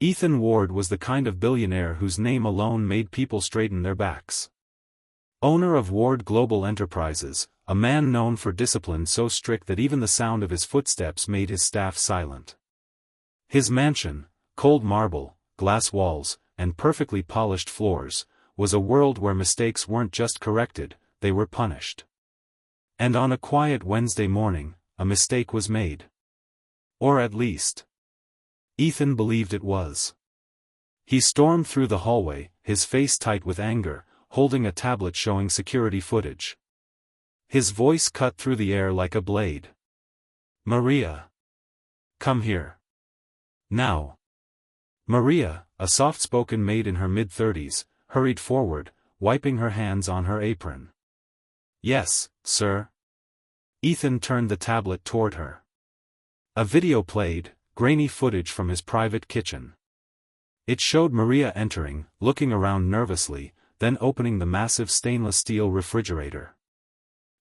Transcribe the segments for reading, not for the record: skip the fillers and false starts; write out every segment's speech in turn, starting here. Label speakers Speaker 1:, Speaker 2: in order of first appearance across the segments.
Speaker 1: Ethan Ward was the kind of billionaire whose name alone made people straighten their backs. Owner of Ward Global Enterprises, a man known for discipline so strict that even the sound of his footsteps made his staff silent. His mansion, cold marble, glass walls, and perfectly polished floors, was a world where mistakes weren't just corrected, they were punished. And on a quiet Wednesday morning, a mistake was made. Or at least, Ethan believed it was. He stormed through the hallway, his face tight with anger, holding a tablet showing security footage. His voice cut through the air like a blade. "Maria! Come here. Now." Maria, a soft-spoken maid in her mid-30s, hurried forward, wiping her hands on her apron. "Yes, sir." Ethan turned the tablet toward her. A video played, grainy footage from his private kitchen. It showed Maria entering, looking around nervously, then opening the massive stainless steel refrigerator.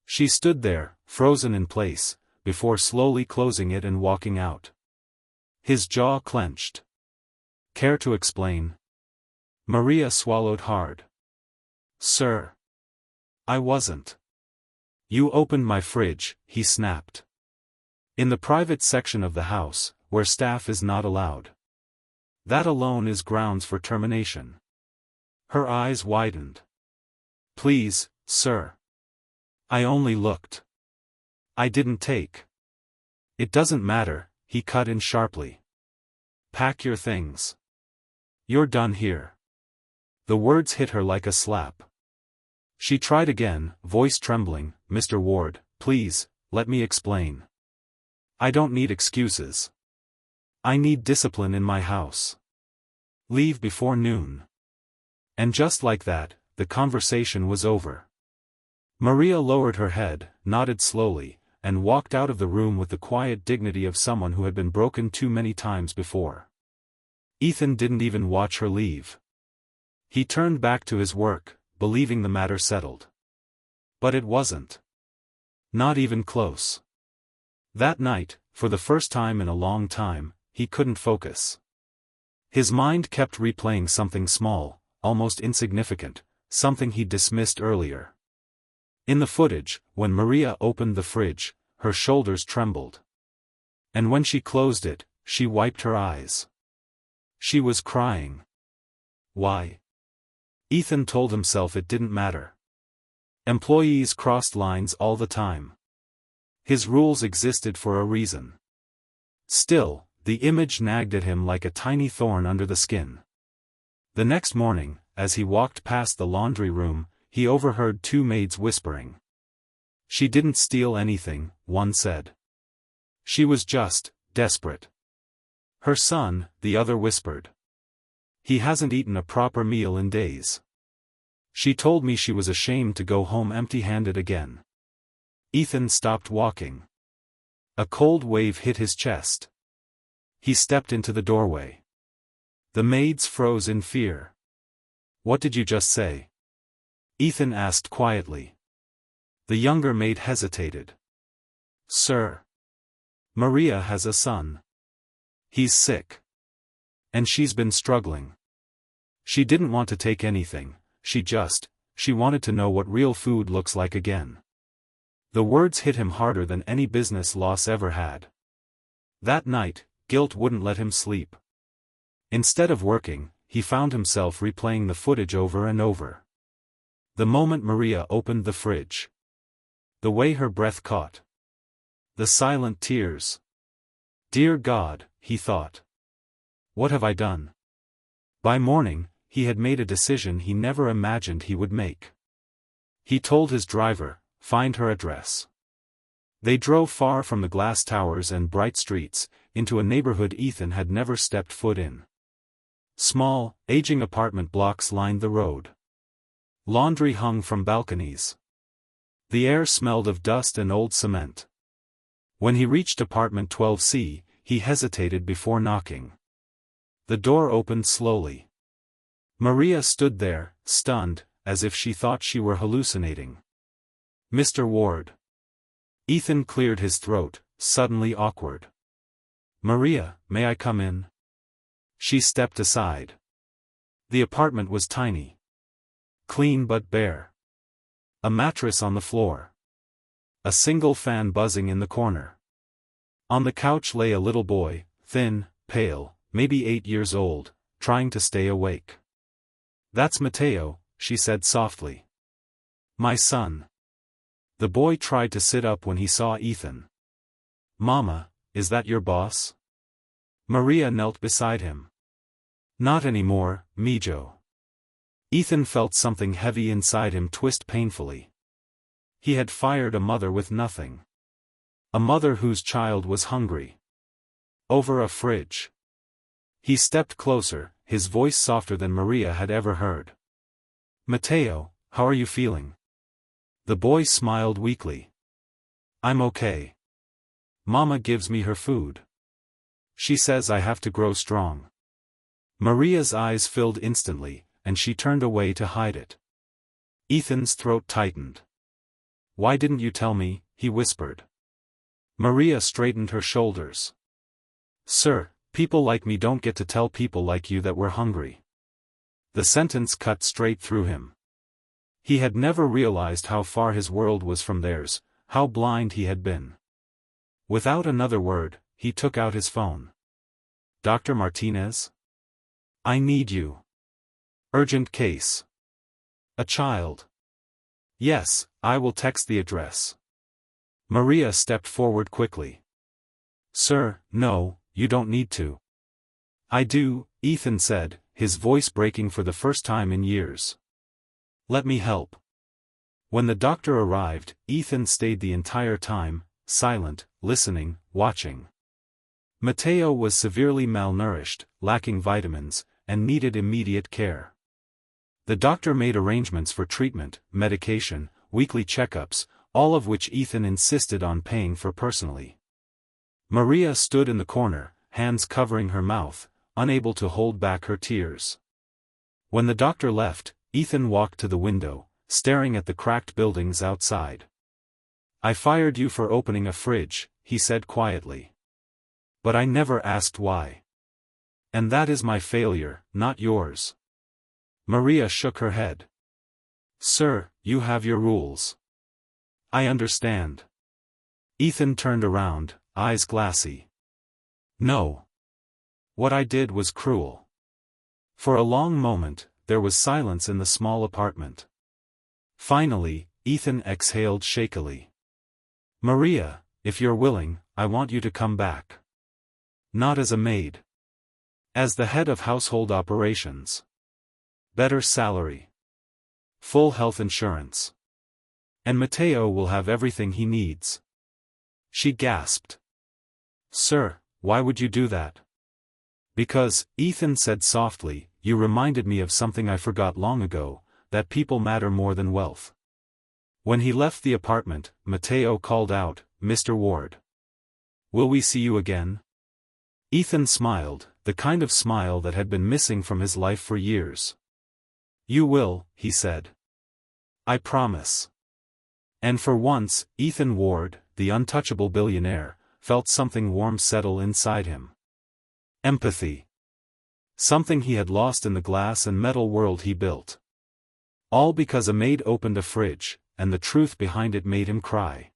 Speaker 1: She stood there, frozen in place, before slowly closing it and walking out. His jaw clenched. "Care to explain?" Maria swallowed hard. "Sir. I wasn't." "You opened my fridge," he snapped. "In the private section of the house, where staff is not allowed. That alone is grounds for termination." Her eyes widened. "Please, sir. I only looked. I didn't take." "It doesn't matter," he cut in sharply. "Pack your things. You're done here." The words hit her like a slap. She tried again, voice trembling, "Mr. Ward, please, let me explain. I don't need excuses. I need discipline in my house. Leave before noon." And just like that, the conversation was over. Maria lowered her head, nodded slowly, and walked out of the room with the quiet dignity of someone who had been broken too many times before. Ethan didn't even watch her leave. He turned back to his work, believing the matter settled. But it wasn't. Not even close. That night, for the first time in a long time, he couldn't focus. His mind kept replaying something small, almost insignificant, something he dismissed earlier. In the footage, when Maria opened the fridge, her shoulders trembled. And when she closed it, she wiped her eyes. She was crying. Why? Ethan told himself it didn't matter. Employees crossed lines all the time. His rules existed for a reason. Still, the image nagged at him like a tiny thorn under the skin. The next morning, as he walked past the laundry room, he overheard two maids whispering. "She didn't steal anything," one said. "She was just desperate." "Her son," the other whispered. "He hasn't eaten a proper meal in days. She told me she was ashamed to go home empty-handed again." Ethan stopped walking. A cold wave hit his chest. He stepped into the doorway. The maids froze in fear. "What did you just say?" Ethan asked quietly. The younger maid hesitated. "Sir. Maria has a son. He's sick. And she's been struggling. She didn't want to take anything, she wanted to know what real food looks like again." The words hit him harder than any business loss ever had. That night, guilt wouldn't let him sleep. Instead of working, he found himself replaying the footage over and over. The moment Maria opened the fridge. The way her breath caught. The silent tears. "Dear God," he thought. "What have I done?" By morning, he had made a decision he never imagined he would make. He told his driver, "Find her address." They drove far from the glass towers and bright streets, into a neighborhood Ethan had never stepped foot in. Small, aging apartment blocks lined the road. Laundry hung from balconies. The air smelled of dust and old cement. When he reached apartment 12C, he hesitated before knocking. The door opened slowly. Maria stood there, stunned, as if she thought she were hallucinating. "Mr. Ward." Ethan cleared his throat, suddenly awkward. "Maria, may I come in?" She stepped aside. The apartment was tiny. Clean but bare. A mattress on the floor. A single fan buzzing in the corner. On the couch lay a little boy, thin, pale, maybe 8 years old, trying to stay awake. "That's Matteo," she said softly. "My son." The boy tried to sit up when he saw Ethan. "Mama, is that your boss?" Maria knelt beside him. "Not anymore, Mijo." Ethan felt something heavy inside him twist painfully. He had fired a mother with nothing. A mother whose child was hungry. Over a fridge. He stepped closer, his voice softer than Maria had ever heard. "Matteo, how are you feeling?" The boy smiled weakly. "I'm okay. Mama gives me her food. She says I have to grow strong." Maria's eyes filled instantly, and she turned away to hide it. Ethan's throat tightened. "Why didn't you tell me?" he whispered. Maria straightened her shoulders. "Sir, people like me don't get to tell people like you that we're hungry." The sentence cut straight through him. He had never realized how far his world was from theirs, how blind he had been. Without another word, he took out his phone. "Dr. Martinez? I need you. Urgent case. A child." "Yes, I will text the address." Maria stepped forward quickly. "Sir, no, you don't need to." "I do," Ethan said, his voice breaking for the first time in years. "Let me help." When the doctor arrived, Ethan stayed the entire time, silent, listening, watching. Matteo was severely malnourished, lacking vitamins, and needed immediate care. The doctor made arrangements for treatment, medication, weekly checkups, all of which Ethan insisted on paying for personally. Maria stood in the corner, hands covering her mouth, unable to hold back her tears. When the doctor left, Ethan walked to the window, staring at the cracked buildings outside. "I fired you for opening a fridge," he said quietly. "But I never asked why. And that is my failure, not yours." Maria shook her head. "Sir, you have your rules." "I understand." Ethan turned around, eyes glassy. "No. What I did was cruel." For a long moment, there was silence in the small apartment. Finally, Ethan exhaled shakily. "Maria, if you're willing, I want you to come back. Not as a maid. As the head of household operations. Better salary. Full health insurance. And Matteo will have everything he needs." She gasped. "Sir, why would you do that?" "Because," Ethan said softly, "you reminded me of something I forgot long ago, that people matter more than wealth." When he left the apartment, Matteo called out, "Mr. Ward. Will we see you again?" Ethan smiled, the kind of smile that had been missing from his life for years. "You will," he said. "I promise." And for once, Ethan Ward, the untouchable billionaire, felt something warm settle inside him. Empathy. Something he had lost in the glass and metal world he built. All because a maid opened a fridge, and the truth behind it made him cry.